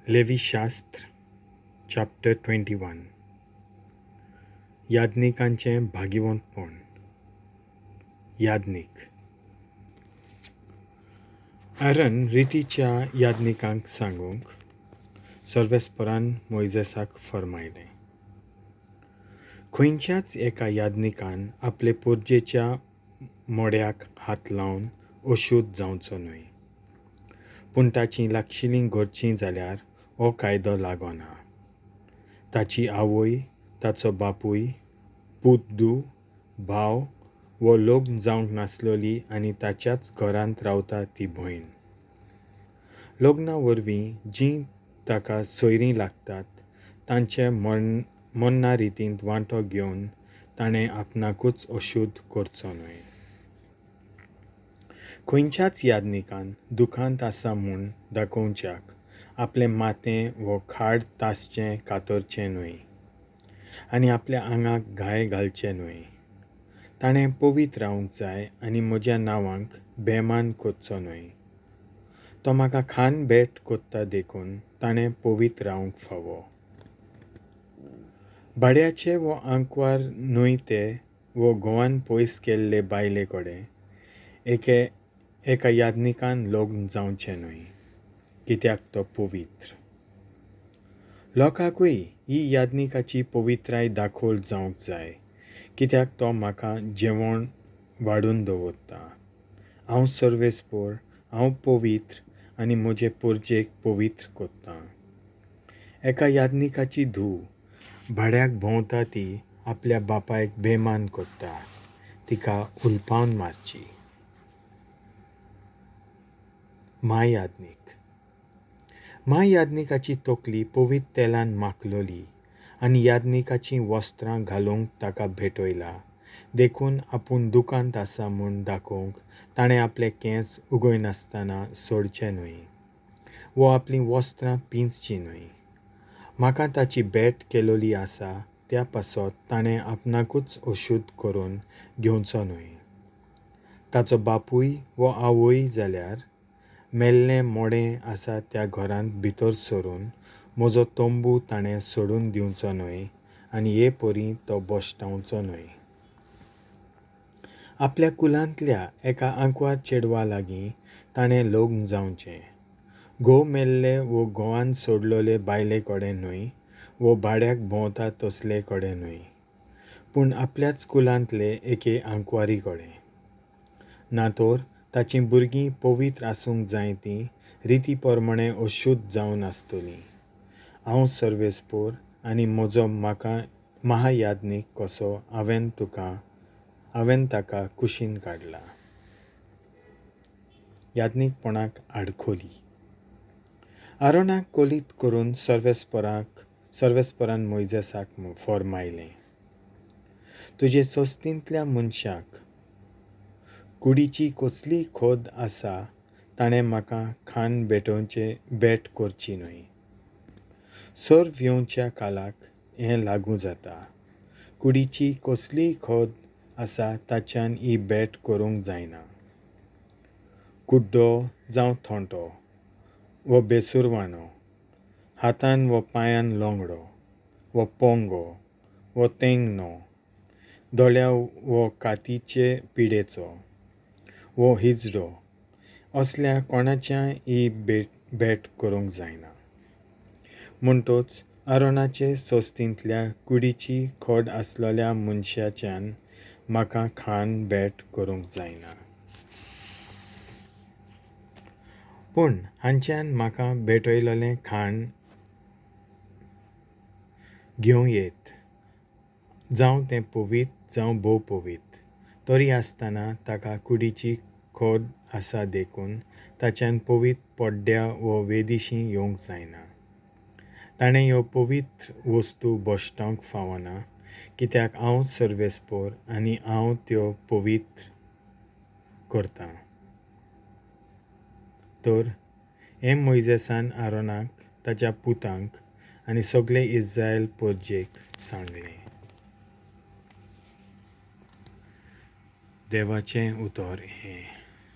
Levi-Xastr, chapter 21. iadnikanchem bhagivontponn. Yagnik. आरन रितीच्या याज्ञनिकांक सांगूंक सर्वेस्परान मोइसेसाक फरमायलें. खंयच्याच एका याज्ञनिकान आपले पुर्जेच्या मोड्याक हात लावन अशुध्द जावचो न्हय. पूण ताची लागशिल्लीं घडचीं जाल्यार हो कायदो लागना. ताची आवय, ताचो बापूय, पुतू, भाव वो लग्न जावंक नासलोली आनी ताच्याच घरांत रावता ती भयण. लग्ना वरवीं जीं ताका सोयरीं लागतात तांचे मन्ना रितींत वांटो घेवन ताणें आपणाकूच अशुध्द करचो न्हय. खंयच्याच याज्ञनिकान दुखांत आसा म्हूण dakhouncheak आपलें माथें वो khadd taschem-katorchem न्हय आनी आपल्या आंगाक ghai ghalche न्हय. ताणें povitr रावंक जाय आनी म्हज्या नांवांक बेमान कोत्चो न्हय. तो म्हाका khann-bhett कोत्ता देखून ताणें povitr रावंक फावो. भाड्याचे वो आंकवार न्हय वो घोवान पयस केल्ले बायले कडेन एका याज्ञनिकान लग्न जावचें न्हय, कित्याक तो पवित्र. लोकांकूय ही याज्ञनिकाची पवित्राय दाखोवळ जावंक जाय, कित्याक तो म्हाका जेवण वाडून दवरता. हांव सर्वेस्पर, हांव पवित्र आनी म्हजे पुर्जेक पवित्र कोत्ता. एका याज्ञनिकाची धूव भाड्याक भोंवता ती आपल्या बापायक बेमान कोत्ता, तिका उलपावन मारची. याज्ञनिकाची तकली पवित्र तेलान माखलोली आनी याज्ञनिकाची वस्त्रां घालूंक ताका भेटयला. देखून आपूण दुखांत आसा म्हूण दाखोवंक ताणें आपले केंस उगयनासतना सोडचे न्हय, वो आपलीं वस्त्रां पिंजची न्हय. म्हाका ताची भेट केलोली आसा त्या पासत ताणें आपणाकूच अशुध्द करून घेवचो न्हय. ताचो बापूय वो आवय जाल्यार मेल्लें मोडें आसा त्या घरांत भितर सरून म्हजो तंबू ताणें सोडून दिवचो न्हय आनी हे परी तो बोश्टावचो न्हय. आपल्या कुलांतल्या एका आंकवार चेडवा लागीं ताणें लग्न जावचें. घोव मेल्ले वो घोवान सोडलोले बायले कडेन न्हय, वो भाड्याक भोंवता तसले कडेन न्हय, पूण आपल्याच कुलांतले एके आंकवारी कडेन. ना तर ताचीं भुरगीं पवित्र आसूंक जाय तीं रिती प्रमाणें अशुध्द जावन आसतलीं. हांव सर्वेस्पर आनी म्हजो महायाज्ञनीक कसो हांवें ताका कुशीन काडला. याज्ञनिकपणाक आडखोली. आरोनाक कोलीत करून सर्वेस्परान मोइसेसाक फरमायलें. तुजे सोस्तींतल्या मनशाक कुडीची कसली खद आसा ताणें म्हाका khann-bhett करची न्हय. सर्व येवच्या काळाक हें लागू जाता. कुडीची कसली खद आसा ताच्यान ही भेट करूंक जायना. कुड्डो जावं थोंटो वो बेसुरवाणो, हातान वो पांयान लोंगडो वो पोंगो वो तेंगणो, दोळ्या वो कातीचे पिडेचो वो हिजडो, असल्या कोणाच्याय ही भेट करूंक जायना. म्हणटच आरोनाचे सोस्तींतल्या कुडीची खड आसलोल्या मनशाच्यान म्हाका khann-bhett करूंक जायना. पूण हांच्यान म्हाका भेटयलोलें खाण घेवं येत, जावं तें पवित्र जावं भोव पवित्र, तरी आसतना ताका कुडीची खड आसा देखून ताच्यान पवित्र पड्ड्या वो वेदिशीं येवंक जायना. ताणें ह्यो पवित्र वस्तू बोश्टावंक फावना, कित्याक हांव सर्वेस्पर आनी हांव त्यो पवित्र करतां. तर हें मोइसेसान आरोनाक, ताच्या पुतांक आनी सगळे इस्रायल पुर्जेक सांगलें. देवाचें उतर हें.